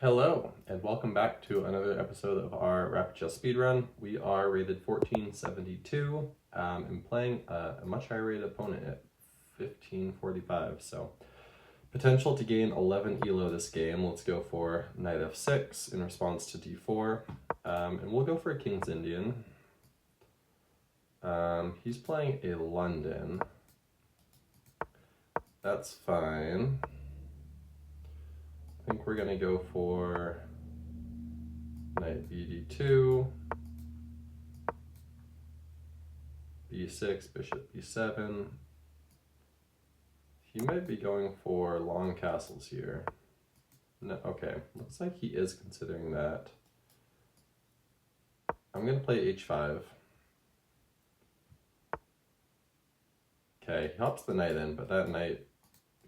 Hello, and welcome back to another episode of our Rapid Chess Speedrun. We are rated 1472 and playing a much higher rated opponent at 1545. So, potential to gain 11 elo this game. Let's go for knight f6 in response to d4. And we'll go for a King's Indian. He's playing a London. That's fine. I think we're gonna go for knight bd2, b6, bishop b7. He might be going for long castles here. No, okay, looks like he is considering that. I'm gonna play h5. Okay, he hops the knight in, but that knight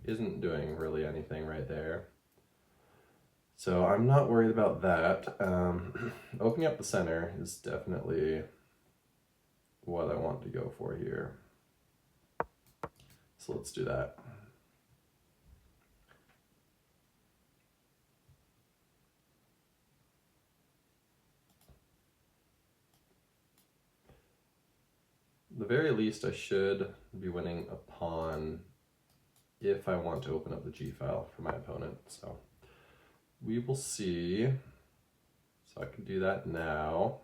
isn't doing really anything right there. So I'm not worried about that. Opening up the center is definitely what I want to go for here. So let's do that. At the very least, I should be winning a pawn if I want to open up the G file for my opponent. So we will see. So I can do that now.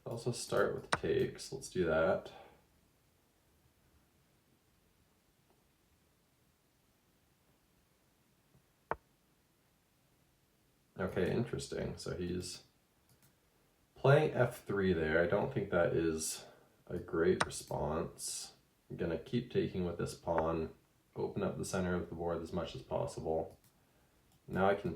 Also start with takes. Let's do that. Okay, interesting. So he's playing f3 there. I don't think that is a great response. I'm gonna keep taking with this pawn, open up the center of the board as much as possible. Now I can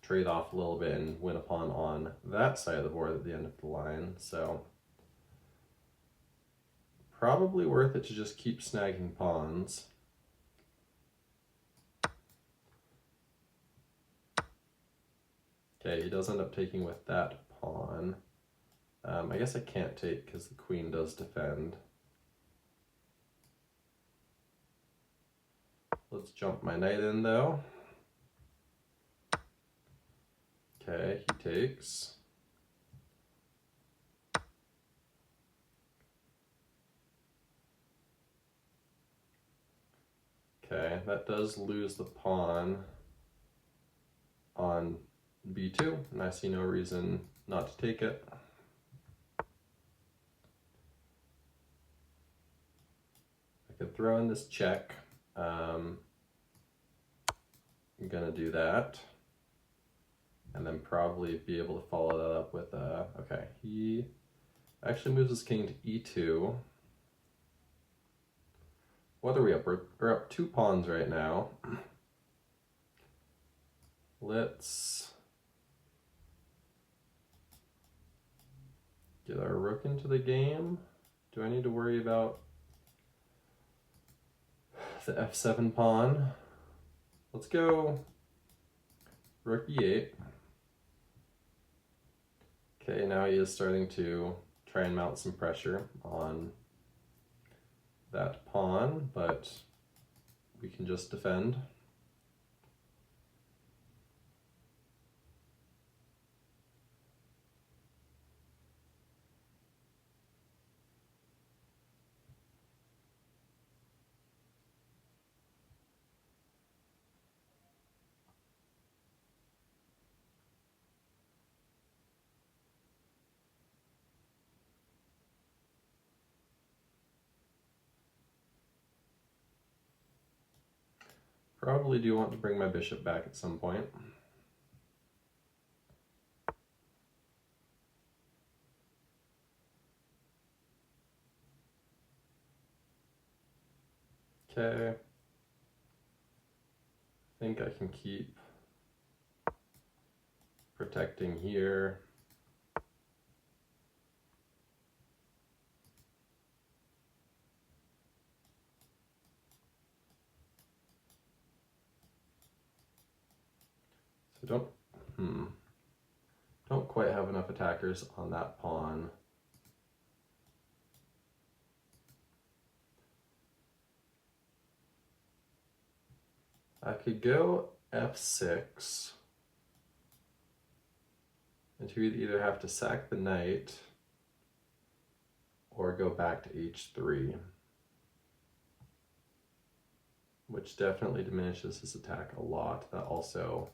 trade off a little bit and win a pawn on that side of the board at the end of the line. So probably worth it to just keep snagging pawns. Okay, he does end up taking with that pawn. I guess I can't take because the queen does defend. Let's jump my knight in though. Okay, he takes. Okay, that does lose the pawn on b2, and I see no reason not to take it. I could throw in this check. I'm gonna do that, and then probably be able to follow that up with okay, he actually moves his king to e2. What are we up? We're up 2 pawns right now. Let's get our rook into the game. Do I need to worry about the f7 pawn? Let's go rook e8. Okay, now he is starting to try and mount some pressure on that pawn, but we can just defend. Probably do want to bring my bishop back at some point. Okay. I think I can keep protecting here. So don't, Don't quite have enough attackers on that pawn. I could go f6, and you would either have to sack the knight or go back to h3, which definitely diminishes his attack a lot. That also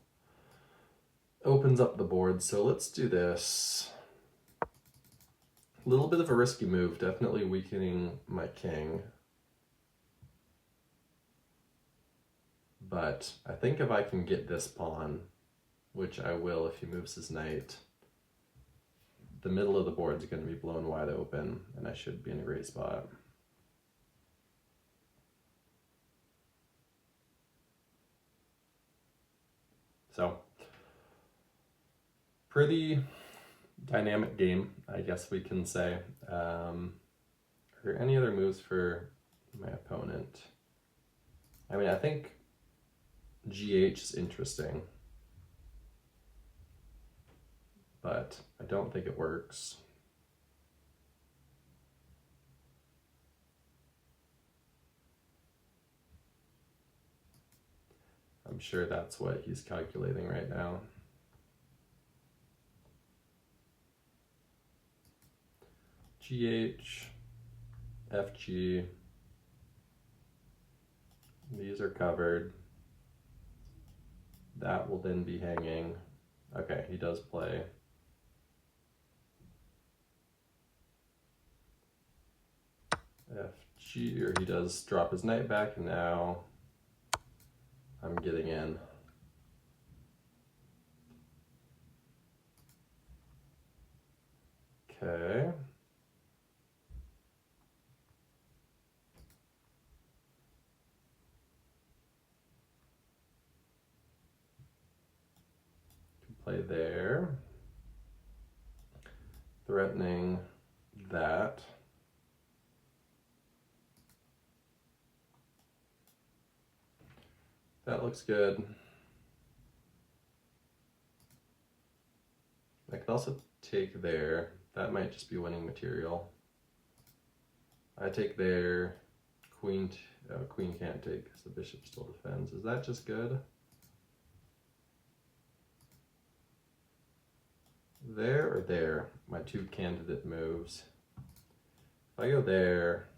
opens up the board, so let's do this. A little bit of a risky move, definitely weakening my king. But I think if I can get this pawn, which I will if he moves his knight, the middle of the board is going to be blown wide open, and I should be in a great spot. So, pretty dynamic game, I guess we can say. Are there any other moves for my opponent? I mean, I think GH is interesting, but I don't think it works. I'm sure that's what he's calculating right now. GH, FG, these are covered. That will then be hanging. Okay, he does play. FG, or he does drop his knight back, and now I'm getting in. Okay. Play there. Threatening that. That looks good. I could also take there. That might just be winning material. I take there. Queen, queen can't take because the bishop still defends. Is that just good? There or there? My two candidate moves. If I go there,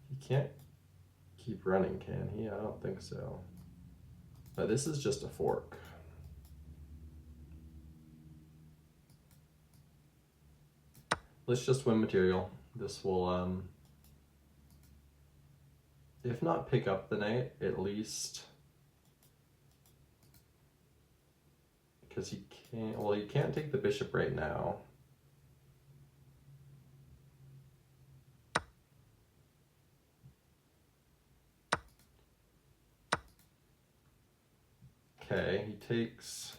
he can't keep running, can he? I don't think so. But this is just a fork. Let's just win material. This will, if not pick up the knight, at least, because he can't, well, he can't take the bishop right now. Okay, he takes,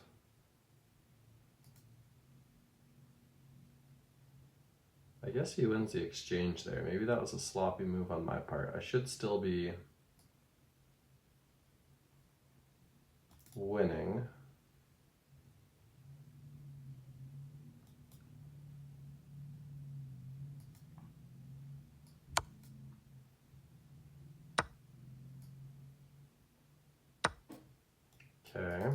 I guess he wins the exchange there. Maybe that was a sloppy move on my part. I should still be winning. Okay.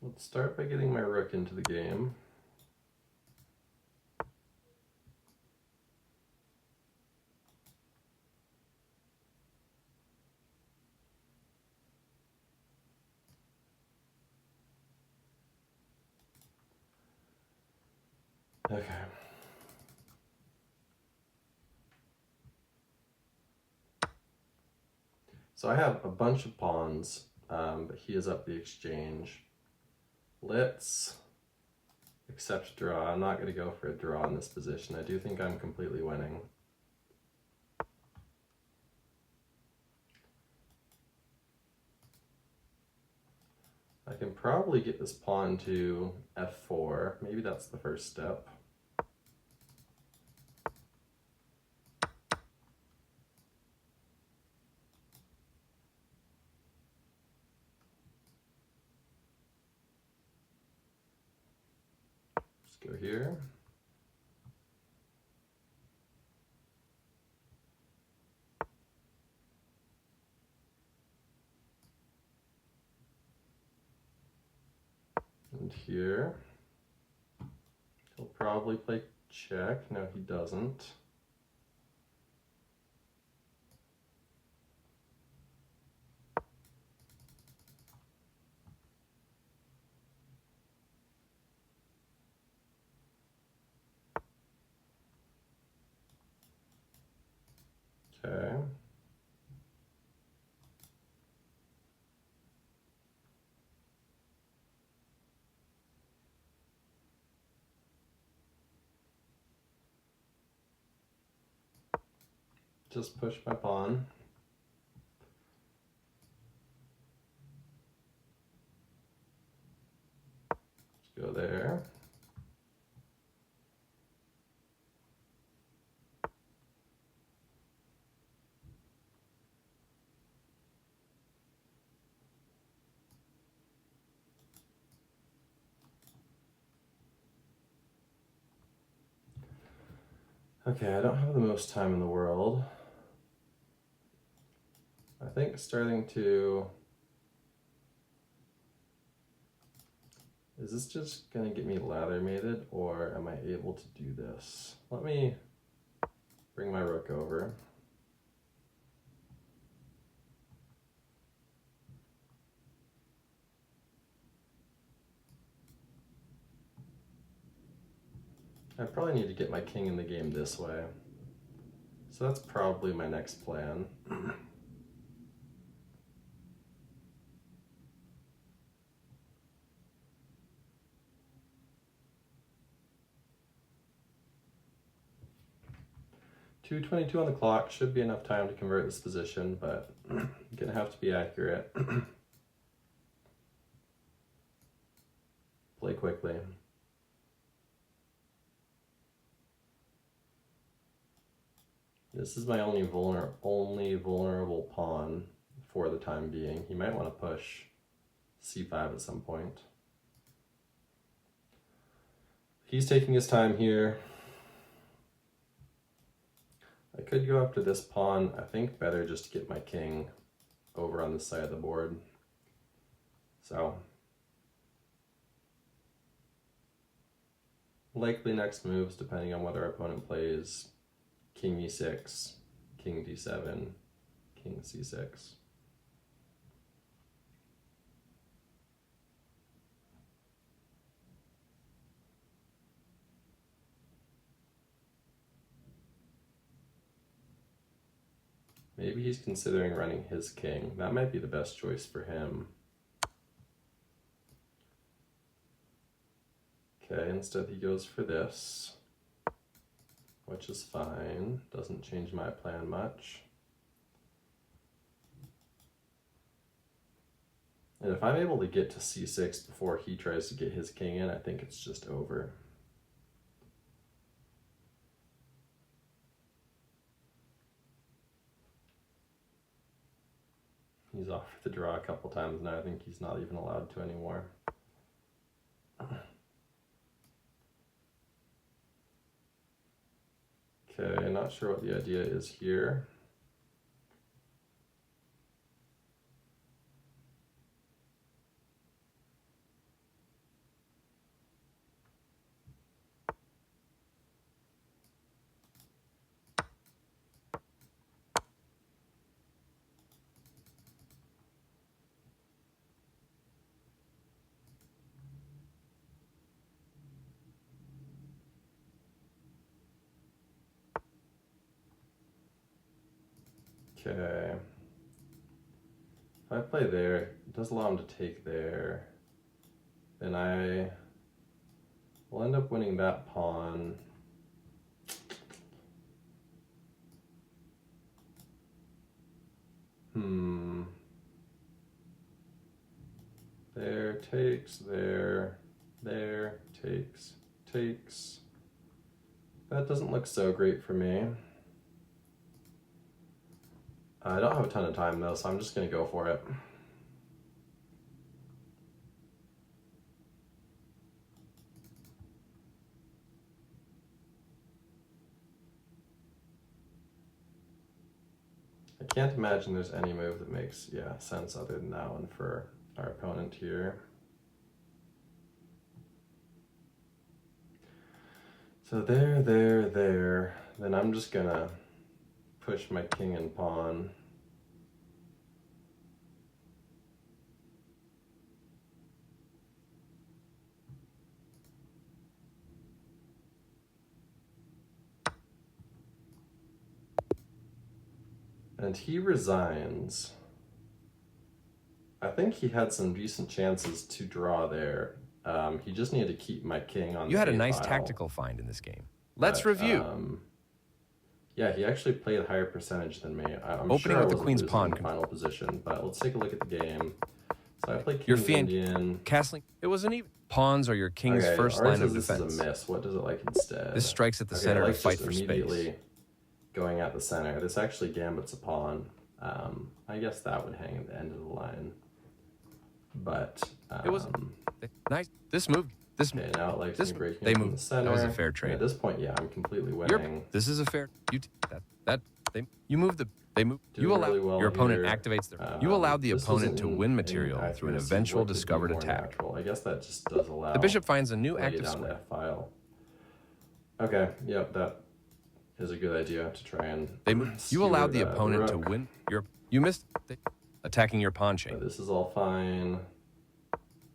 Let's start by getting my rook into the game. Okay. So I have a bunch of pawns, but he is up the exchange. Let's accept draw. I'm not going to go for a draw in this position. I do think I'm completely winning. I can probably get this pawn to f4. Maybe that's the first step. Go here. And here. He'll probably play check. No, he doesn't. Okay. Just push my pawn. Let's go there. Okay, I don't have the most time in the world. I think starting to... Is this just gonna get me lather mated, or am I able to do this? Let me bring my rook over. I probably need to get my king in the game this way. So that's probably my next plan. 2:22 on the clock, should be enough time to convert this position, but I'm gonna have to be accurate. Play quickly. This is my only vulnerable pawn for the time being. He might want to push c5 at some point. He's taking his time here. I could go after this pawn. I think better just to get my king over on this side of the board. So, likely next moves, depending on whether our opponent plays king e6, king d7, king c6. Maybe he's considering running his king. That might be the best choice for him. Okay, instead he goes for this, which is fine. Doesn't change my plan much. And if I'm able to get to c6 before he tries to get his king in, I think it's just over. He's offered to draw a couple times now. I think he's not even allowed to anymore. Okay, not sure what the idea is here. Okay. If I play there, it does allow him to take there. Then I will end up winning that pawn. There, takes, there, takes. That doesn't look so great for me. I don't have a ton of time though, so I'm just gonna go for it. can't imagine there's any move that makes, sense other than that one for our opponent here. So there. Then I'm just gonna push my king and pawn. And he resigns. I think he had some decent chances to draw there. He just needed to keep my king on. You had a nice tactical find in this game. Let's review. Yeah, he actually played a higher percentage than me. I'm Opening sure with the queen's pawn in the final position, but let's take a look at the game. So I played Your King Indian. Castling. It was an even. Pawns are your king's first line of defense. This is a miss. What does it like instead? This strikes at the center to fight for immediately space. Going at the center. This actually gambits a pawn. I guess that would hang at the end of the line. But it was nice. This move. Okay, now it likes me breaking they up moved. in the center. That was a fair trade. At this point, I'm completely winning. This is a fair. You move the. They move. Doing You allow really well your opponent here. activates their. You allowed the opponent to win material through an eventual discovered attack. Natural. I guess that just does allow. The bishop finds a new play active down square. that file. Okay. Yep. That is a good idea to try and. You allowed the opponent to rook. win. You missed attacking your pawn chain. But this is all fine.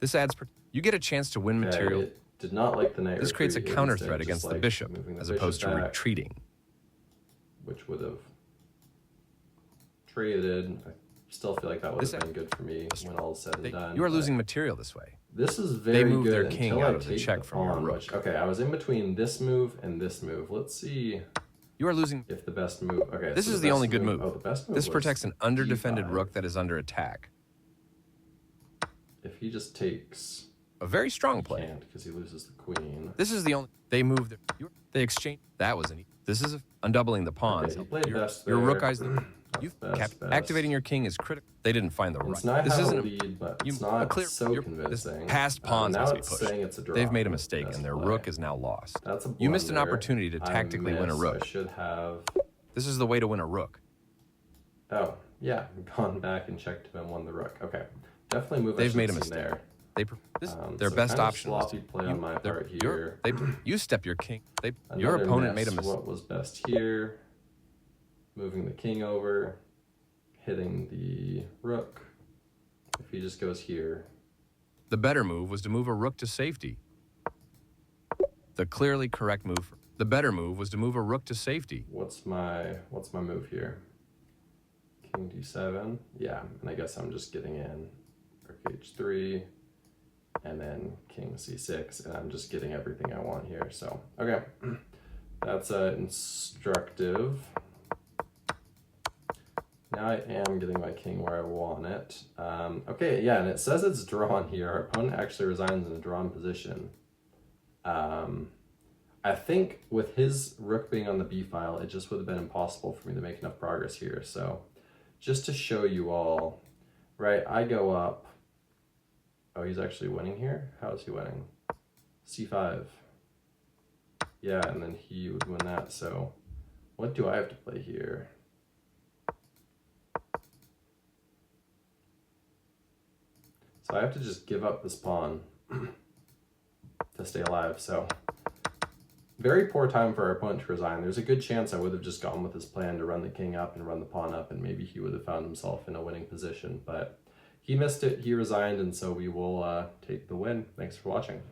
This adds. You get a chance to win material. It did not like the knight. This creates a retreat. counter Instead, threat just against the like bishop, moving the as bishop opposed to back, retreating. which would have traded. I still feel like that would have been good for me when all is said and done. You are losing material this way. This is very good. They move their king until out I of the take check the from your pawn, rook. which, okay, I was in between this move and this move. Let's see You are losing. if the best move. Okay, This so is the best only good move. Oh, the best move. This was protects an under-defended d5. rook that is under attack. If he just takes, A very strong he play. can't because he loses the queen. This is the only. They moved. They exchange. That was an. This is undoubling the pawns. Okay, he played best Your there. rook eyes. Best. Activating your king is critical. They didn't find the right. It's not This how isn't a lead, but it's not a clear, so convincing. Past pawns now must be it's pushed. saying it's a draw. They've made a mistake, Best and their play. rook is now lost. That's a You missed an blunder. opportunity to tactically win a missed, rook. I should have. This is the way to win a rook. Oh, yeah, gone back and checked and won the rook. Okay, definitely move. They've made a mistake mistake. there. Their So best kind of option. Sloppy play on my part here. You step your king. Your Another opponent miss. made a mistake. What was best here? Moving the king over, hitting the rook. If he just goes here. The better move was to move a rook to safety. The clearly correct move. The better move was to move a rook to safety. What's my move here? King d7. Yeah, and I guess I'm just getting in. Rook h3, and then king c6, and I'm just getting everything I want here. So okay, that's instructive. Now I am getting my king where I want it. Okay, yeah, and it says it's drawn here. Our opponent actually resigns in a drawn position. I think with his rook being on the b file, it just would have been impossible for me to make enough progress here. So just to show you all, right, I go up. Oh, he's actually winning here? How is he winning? c5. Yeah, and then he would win that. So what do I have to play here? So I have to just give up this pawn to stay alive. So very poor time for our opponent to resign. There's a good chance I would have just gone with his plan to run the king up and run the pawn up, and maybe he would have found himself in a winning position. But he missed it, he resigned, and so we will take the win. Thanks for watching.